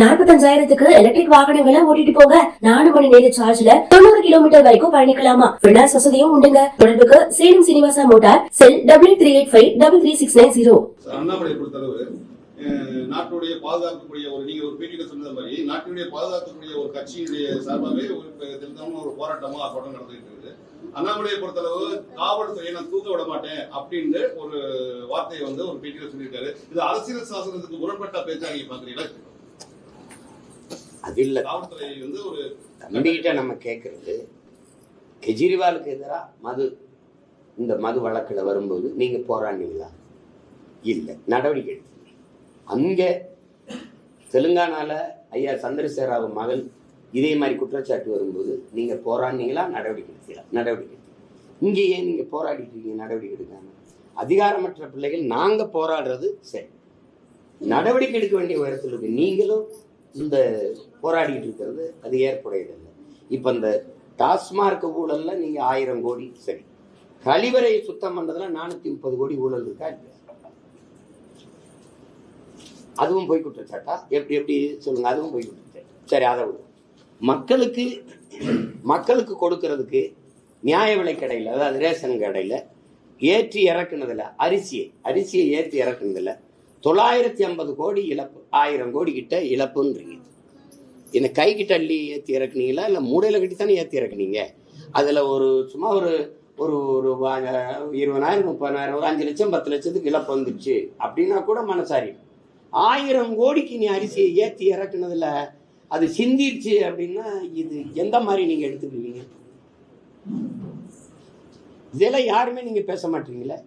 45,000க்கு electric வாகனங்களை ஓட்டிட்டு போங்க. 4 மணி நேர சார்ஜ்ல 90 கிலோமீட்டர் வரைக்கும் பயணிக்கலாமா? ஃபினான்ஸ் வசதியும் உண்டுங்க. தொடர்புக்கு சேலம் சீனிவாசா மோட்டார் செல் 8838533690. அண்ணாமலை பொறுத்தளவு நாட்டுடைய பாதுகாக்கக்கூடிய நீங்க ஒரு பேட்டியில சொன்னது மாதிரி நாட்டுடைய பாதுகாக்கக்கூடிய ஒரு கட்சியுடைய சார்பாகவே ஒரு போராட்டமா ஆர்ப்பாட்டம் நடந்துட்டு இருக்குது. அண்ணாமலையை பொறுத்தளவு காவல்துறையை நான் தூக்க விட மாட்டேன் அப்படின்னு ஒரு வார்த்தையை ஒரு பேட்டியில சொல்லியிருக்காரு. இது அரசியல் சாசனத்துக்கு முரண்பட்ட பேச்சா நீங்க பாக்குறீங்களா? அது இல்ல, காவல்துறை ஒரு தம்பிகிட்ட நம்ம கேட்கறது, கெஜ்ரிவாலுக்கு எதிராக இந்த மது வழக்கில் வரும்போது நீங்க போராடினீங்களா? இல்லை, நடவடிக்கை எடுத்தீங்க. அங்க தெலுங்கானால ஐயா சந்திரசேகர மகன் இதே மாதிரி குற்றச்சாட்டு வரும்போது நீங்க போராடினீங்களா? நடவடிக்கை எடுத்தீங்களா? நடவடிக்கை எடுத்தீங்க. இங்கே ஏன் நீங்க போராடிட்டு இருக்கீங்க? நடவடிக்கை எடுக்காம. அதிகாரமற்ற பிள்ளைகள் நாங்க போராடுறது சரி, நடவடிக்கை எடுக்க வேண்டிய உயரத்தில் இருக்கு. நீங்களும் இந்த போராடிட்டு இருக்கிறது அது ஏற்புடையதில்லை. இப்ப இந்த டாஸ்மார்க் ஊழல்ல நீங்க 1000 கோடி சரி, கழிவறை சுத்தம் பண்றதுல 430 கோடி ஊழல் இருக்கா இல்லையா? அதுவும் போய் குற்றச்சாட்டா? எப்படி சொல்லுங்க, அதுவும் போய் குற்றச்சாட்டு. சரி, அதை மக்களுக்கு கொடுக்கறதுக்கு நியாய விலை கடையில், அதாவது ரேஷன் கடையில் ஏற்றி இறக்குனதுல அரிசியை ஏற்றி இறக்குனதுல 950 கோடி இழப்பு, 1000 கோடி கிட்ட இழப்புன்றீங்க. இந்த கை கிட்ட அள்ளி ஏற்றி இறக்குனீங்களா இல்லை மூடையில கட்டி தானே ஏற்றி இறக்குனீங்க? அதில் சும்மா ஒரு 20,000 30,000 ஒரு 5 லட்சம் 10 லட்சத்துக்கு இழப்பு வந்துடுச்சு அப்படின்னா கூட மனசாரி. 1000 கோடிக்கு நீ அரிசியை ஏற்றி இறக்குனதுல அது சிந்திடுச்சு அப்படின்னா இது எந்த மாதிரி நீங்க எடுத்துக்குவீங்க? இதெல்லாம் யாருமே நீங்க பேச மாட்டீங்களே.